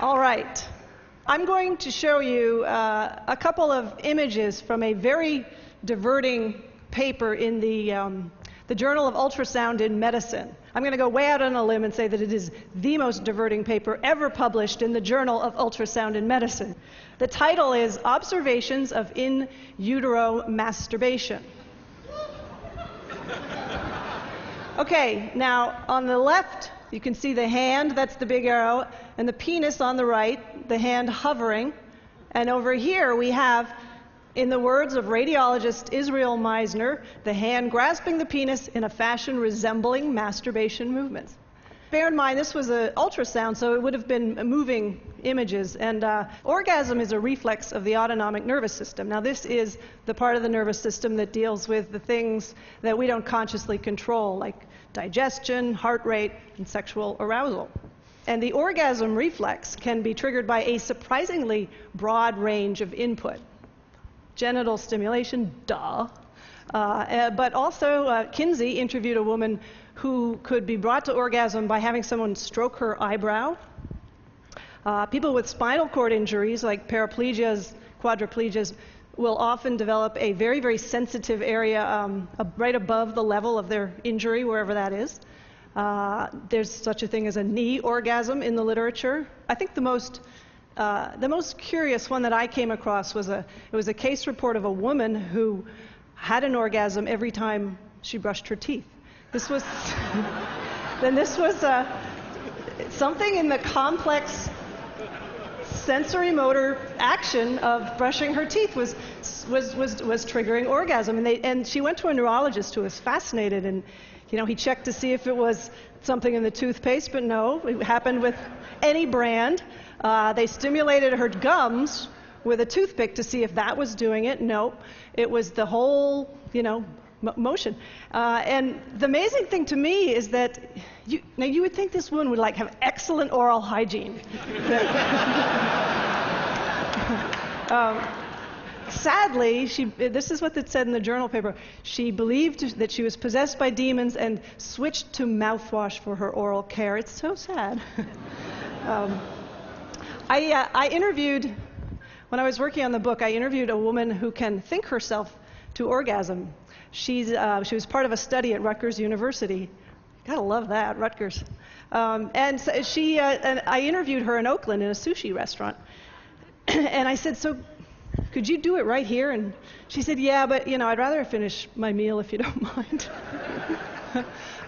All right. I'm going to show you a couple of images from a very diverting paper in the Journal of Ultrasound in Medicine. I'm going to go way out on a limb and say that it is the most diverting paper ever published in the Journal of Ultrasound in Medicine. The title is Observations of In Utero Masturbation. Okay, now on the left you can see the hand, that's the big arrow, and the penis on the right, the hand hovering. And over here we have, in the words of radiologist Israel Meisner, the hand grasping the penis in a fashion resembling masturbation movements. Bear in mind, this was an ultrasound, so it would have been moving images. And orgasm is a reflex of the autonomic nervous system. Now, this is the part of the nervous system that deals with the things that we don't consciously control, like digestion, heart rate, and sexual arousal. And the orgasm reflex can be triggered by a surprisingly broad range of input. Genital stimulation, duh. But also, Kinsey interviewed a woman who could be brought to orgasm by having someone stroke her eyebrow. People with spinal cord injuries, like paraplegias, quadriplegias, will often develop a very, very sensitive area right above the level of their injury, wherever that is. There's such a thing as a knee orgasm in the literature. I think the most curious one that I came across was it was a case report of a woman who had an orgasm every time she brushed her teeth. This was something in the complex sensory motor action of brushing her teeth was triggering orgasm. And she went to a neurologist who was fascinated, and he checked to see if it was something in the toothpaste, but no, it happened with any brand. They stimulated her gums with a toothpick to see if that was doing it. Nope, it was the whole, motion. And the amazing thing to me is that you would think this woman would have excellent oral hygiene. Sadly, this is what it said in the journal paper. She believed that she was possessed by demons and switched to mouthwash for her oral care. It's so sad. I interviewed, when I was working on the book, I interviewed a woman who can think herself to orgasm. She was part of a study at Rutgers University. Gotta love that, Rutgers. And I interviewed her in Oakland in a sushi restaurant. And I said, so could you do it right here? And she said, yeah, but I'd rather finish my meal if you don't mind.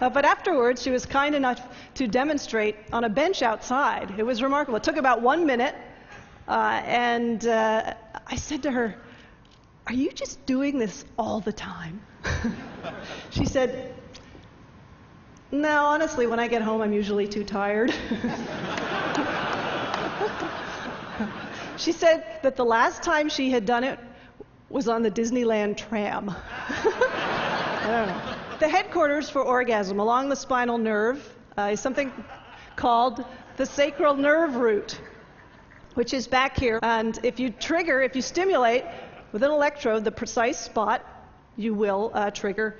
But afterwards, she was kind enough to demonstrate on a bench outside. It was remarkable. It took about 1 minute. And I said to her, are you just doing this all the time? She said, no, honestly, when I get home, I'm usually too tired. She said that the last time she had done it was on the Disneyland tram. I don't know. The headquarters for orgasm along the spinal nerve is something called the sacral nerve root, which is back here. And if you stimulate with an electrode the precise spot, you will trigger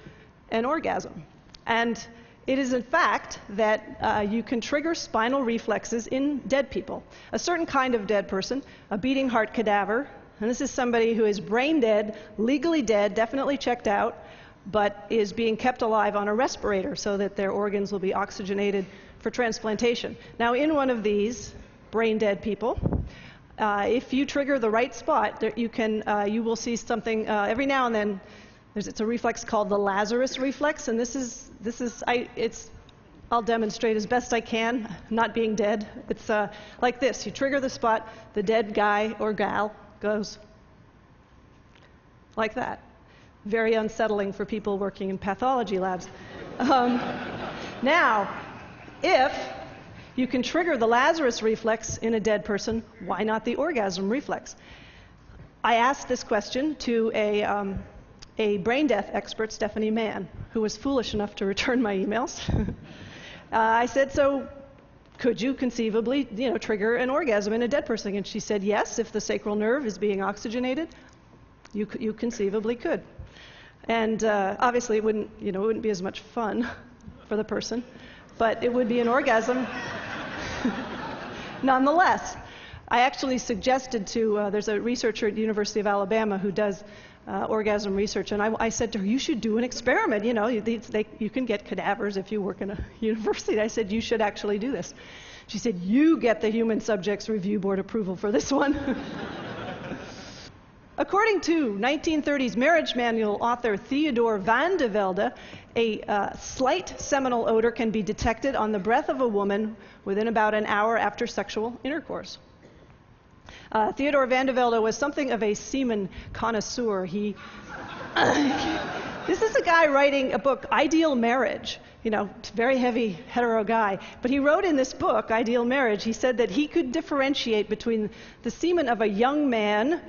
an orgasm. And it is in fact that you can trigger spinal reflexes in dead people. A certain kind of dead person, a beating heart cadaver, and this is somebody who is brain dead, legally dead, definitely checked out, but is being kept alive on a respirator so that their organs will be oxygenated for transplantation. Now, in one of these brain dead people, if you trigger the right spot, you will see something every now and then. It's a reflex called the Lazarus reflex, and I'll demonstrate as best I can, not being dead. It's like this: you trigger the spot, the dead guy or gal goes like that. Very unsettling for people working in pathology labs. Now, if you can trigger the Lazarus reflex in a dead person, why not the orgasm reflex? I asked this question to a brain death expert, Stephanie Mann, who was foolish enough to return my emails. I said, so could you conceivably, trigger an orgasm in a dead person? And she said, yes, if the sacral nerve is being oxygenated, you conceivably could. And obviously it wouldn't be as much fun for the person, but it would be an orgasm nonetheless. I actually suggested to, there's a researcher at the University of Alabama who does orgasm research, and I said to her, you should do an experiment. You know, you can get cadavers if you work in a university. I said, you should actually do this. She said, you get the Human Subjects Review Board approval for this one. According to 1930s marriage manual author Theodore van de Velde, a slight seminal odor can be detected on the breath of a woman within about an hour after sexual intercourse. Theodore van de Velde was something of a semen connoisseur. This is a guy writing a book, Ideal Marriage. You know, very heavy hetero guy. But he wrote in this book, Ideal Marriage, he said that he could differentiate between the semen of a young man,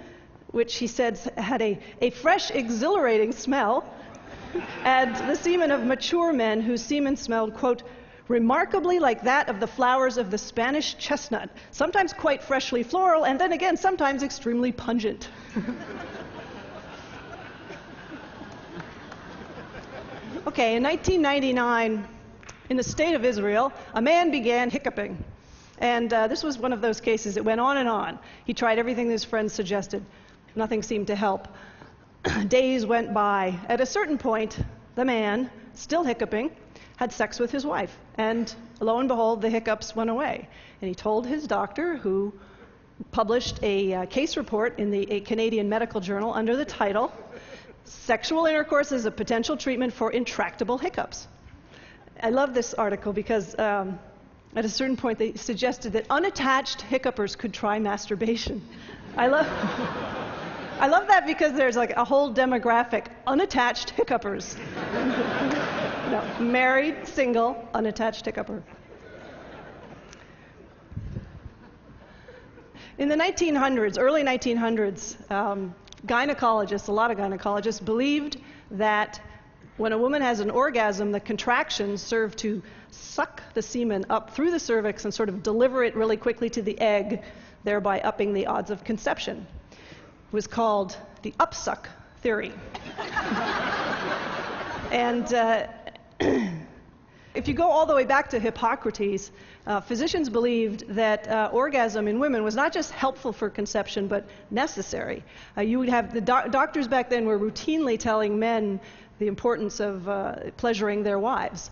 which he said had a fresh, exhilarating smell, and the semen of mature men whose semen smelled, quote, remarkably like that of the flowers of the Spanish chestnut, sometimes quite freshly floral, and then again, sometimes extremely pungent. Okay, in 1999, in the state of Israel, a man began hiccuping. And this was one of those cases. It went on and on. He tried everything his friends suggested. Nothing seemed to help. Days went by. At a certain point, the man, still hiccuping, had sex with his wife. And lo and behold, the hiccups went away. And he told his doctor, who published a case report in a Canadian medical journal under the title, Sexual Intercourse is a Potential Treatment for Intractable Hiccups. I love this article because at a certain point they suggested that unattached hiccupers could try masturbation. I love that because there's like a whole demographic, unattached hiccupers. No, married, single, unattached hiccupper. In the 1900s, early 1900s, gynecologists, a lot of gynecologists, believed that when a woman has an orgasm, the contractions serve to suck the semen up through the cervix and sort of deliver it really quickly to the egg, thereby upping the odds of conception. It was called the upsuck theory. And if you go all the way back to Hippocrates, physicians believed that orgasm in women was not just helpful for conception, but necessary. You would have the doctors back then were routinely telling men the importance of pleasuring their wives.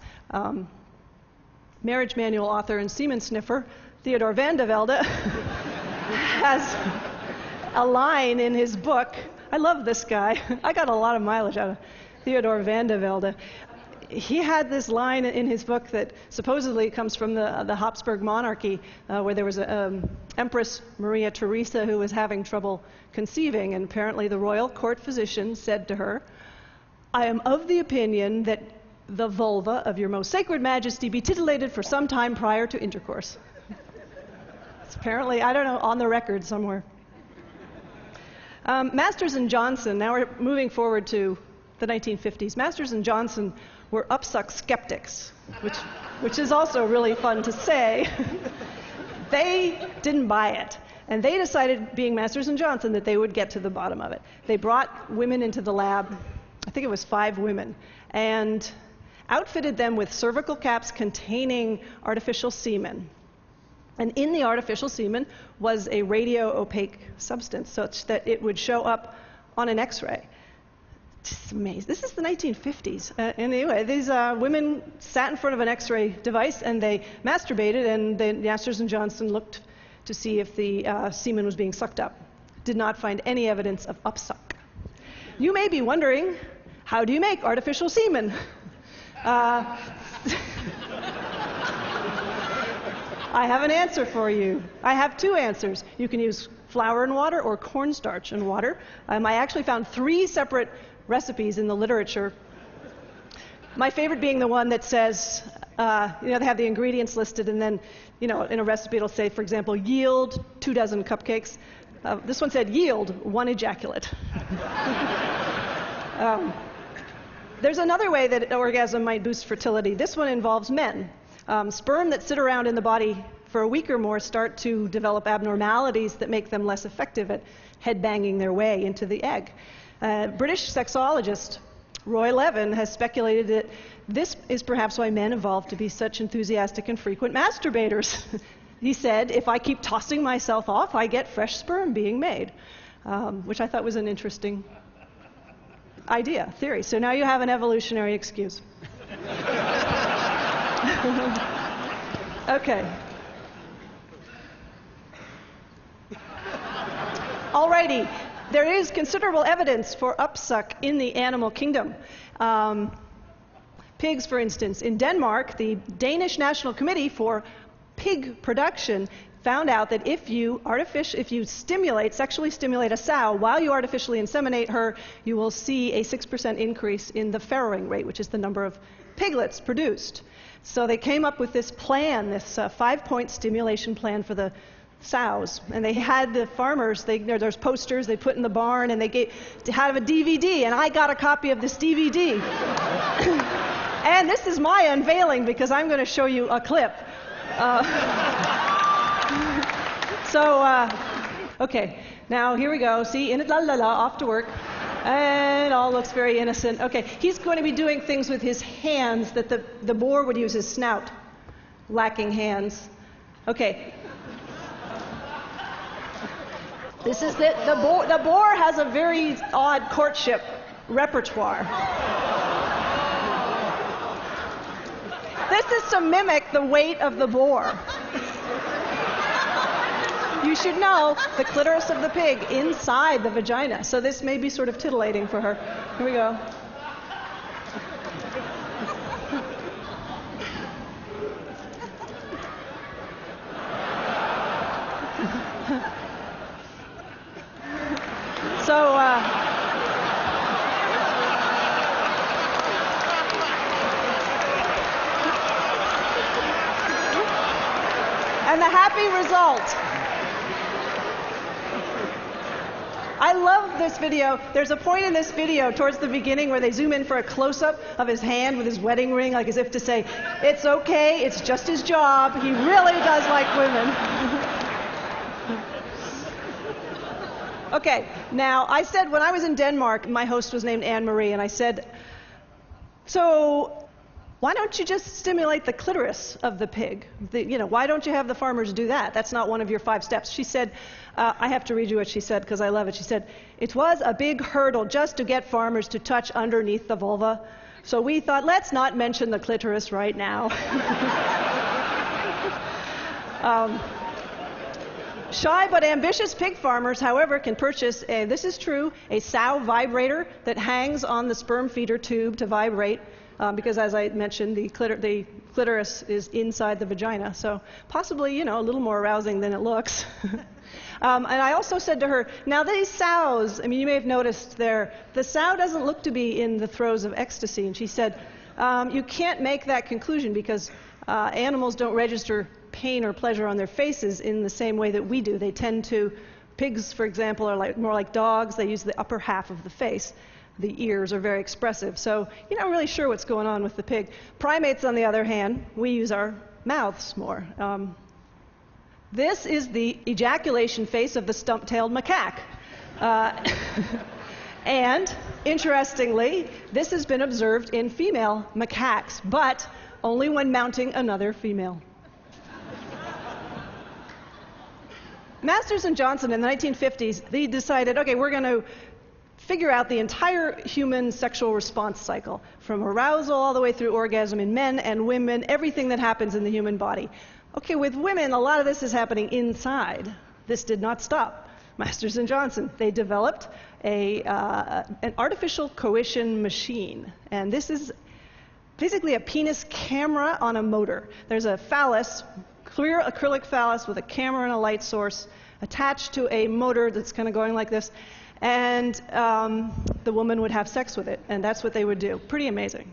Marriage manual author and semen sniffer Theodore van de Velde has a line in his book. I love this guy. I got a lot of mileage out of Theodore van de Velde. He had this line in his book that supposedly comes from the Habsburg monarchy, where there was an Empress Maria Theresa who was having trouble conceiving, and apparently the royal court physician said to her, I am of the opinion that the vulva of your most sacred majesty be titillated for some time prior to intercourse. It's apparently, I don't know, on the record somewhere. Masters and Johnson, now we're moving forward to the 1950s. Masters and Johnson were upsuck skeptics, which is also really fun to say. They didn't buy it. And they decided, being Masters and Johnson, that they would get to the bottom of it. They brought women into the lab, I think it was 5 women, and outfitted them with cervical caps containing artificial semen. And in the artificial semen was a radio-opaque substance such that it would show up on an X-ray. Just amazing. This is the 1950s. Anyway, these women sat in front of an X-ray device and they masturbated, and the Masters and Johnson looked to see if the semen was being sucked up. Did not find any evidence of upsuck. You may be wondering, how do you make artificial semen? I have an answer for you. I have 2 answers. You can use flour and water or cornstarch and water. I actually found 3 separate recipes in the literature. My favorite being the one that says, they have the ingredients listed, and then, in a recipe it'll say, for example, yield 2 dozen cupcakes. This one said yield 1 ejaculate. There's another way that orgasm might boost fertility. This one involves men. Sperm that sit around in the body for a week or more start to develop abnormalities that make them less effective at head-banging their way into the egg. British sexologist Roy Levin has speculated that this is perhaps why men evolved to be such enthusiastic and frequent masturbators. he said, if I keep tossing myself off, I get fresh sperm being made, which I thought was an interesting theory. So now you have an evolutionary excuse. Okay. Alrighty. There is considerable evidence for upsuck in the animal kingdom. Pigs, for instance. In Denmark, the Danish National Committee for Pig Production found out that if you sexually stimulate a sow while you artificially inseminate her, you will see a 6% increase in the farrowing rate, which is the number of piglets produced. So they came up with this plan, this 5-point stimulation plan for the sows. And they had the farmers, there's posters they put in the barn, and they had a DVD, and I got a copy of this DVD. And this is my unveiling, because I'm going to show you a clip. Okay, now here we go. See, in it, la la la, off to work. And it all looks very innocent. Okay, he's going to be doing things with his hands that the boar would use his snout. Lacking hands. Okay. This is the boar has a very odd courtship repertoire. This is to mimic the weight of the boar. You should know the clitoris of the pig inside the vagina. So this may be sort of titillating for her. Here we go. And the happy result. I love this video. There's a point in this video towards the beginning where they zoom in for a close-up of his hand with his wedding ring, like as if to say, it's okay, it's just his job. He really does like women. Okay, now I said when I was in Denmark, my host was named Anne-Marie, and I said, so why don't you just stimulate the clitoris of the pig? Why don't you have the farmers do that? That's not one of your 5 steps. She said, I have to read you what she said because I love it. She said, it was a big hurdle just to get farmers to touch underneath the vulva. So we thought, let's not mention the clitoris right now. Shy but ambitious pig farmers, however, can purchase, this is true, a sow vibrator that hangs on the sperm feeder tube to vibrate. Because as I mentioned, the clitoris is inside the vagina, so possibly, a little more arousing than it looks. And I also said to her, now these sows, you may have noticed the sow doesn't look to be in the throes of ecstasy. And she said, you can't make that conclusion because animals don't register pain or pleasure on their faces in the same way that we do. They tend to, pigs, for example, are more like dogs. They use the upper half of the face. The ears are very expressive, so you're not really sure what's going on with the pig. Primates, on the other hand, we use our mouths more. This is the ejaculation face of the stump-tailed macaque. And, interestingly, this has been observed in female macaques, but only when mounting another female. Masters and Johnson in the 1950s, they decided, okay, we're going to figure out the entire human sexual response cycle, from arousal all the way through orgasm in men and women, everything that happens in the human body. Okay, with women, a lot of this is happening inside. This did not stop. Masters and Johnson, they developed an artificial coition machine. And this is basically a penis camera on a motor. There's a phallus, clear acrylic phallus with a camera and a light source attached to a motor that's kind of going like this. And the woman would have sex with it, and that's what they would do. Pretty amazing.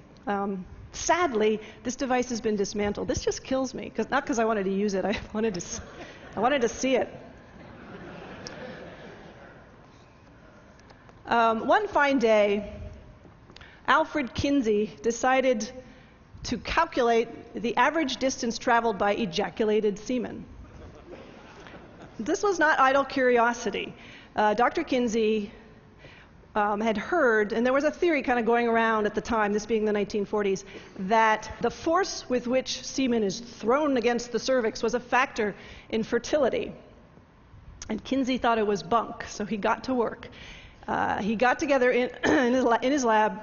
Sadly, this device has been dismantled. This just kills me, not because I wanted to use it. I wanted to see it. One fine day, Alfred Kinsey decided to calculate the average distance traveled by ejaculated semen. This was not idle curiosity. Dr. Kinsey had heard, and there was a theory kind of going around at the time, this being the 1940s, that the force with which semen is thrown against the cervix was a factor in fertility. And Kinsey thought it was bunk, so he got to work. He got together in his lab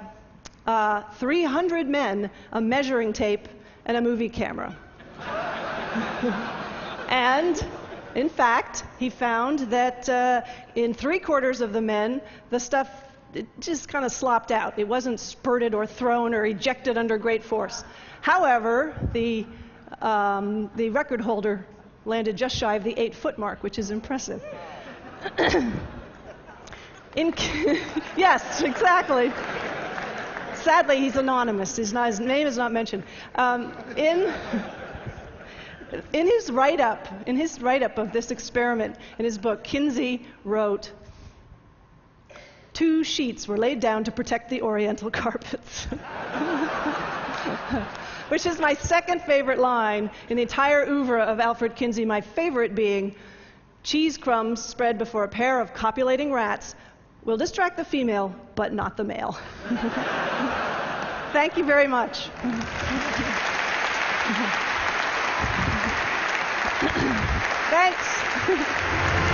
300 men, a measuring tape, and a movie camera. And, in fact, he found that in 3/4 of the men, the stuff it just kind of slopped out. It wasn't spurted or thrown or ejected under great force. However, the record holder landed just shy of the 8-foot mark, which is impressive. Yes, exactly. Sadly, he's anonymous. His name is not mentioned. In his write-up of this experiment, in his book, Kinsey wrote, "2 sheets were laid down to protect the oriental carpets." Which is my second favorite line in the entire oeuvre of Alfred Kinsey, my favorite being, "Cheese crumbs spread before a pair of copulating rats will distract the female, but not the male." Thank you very much. Thanks.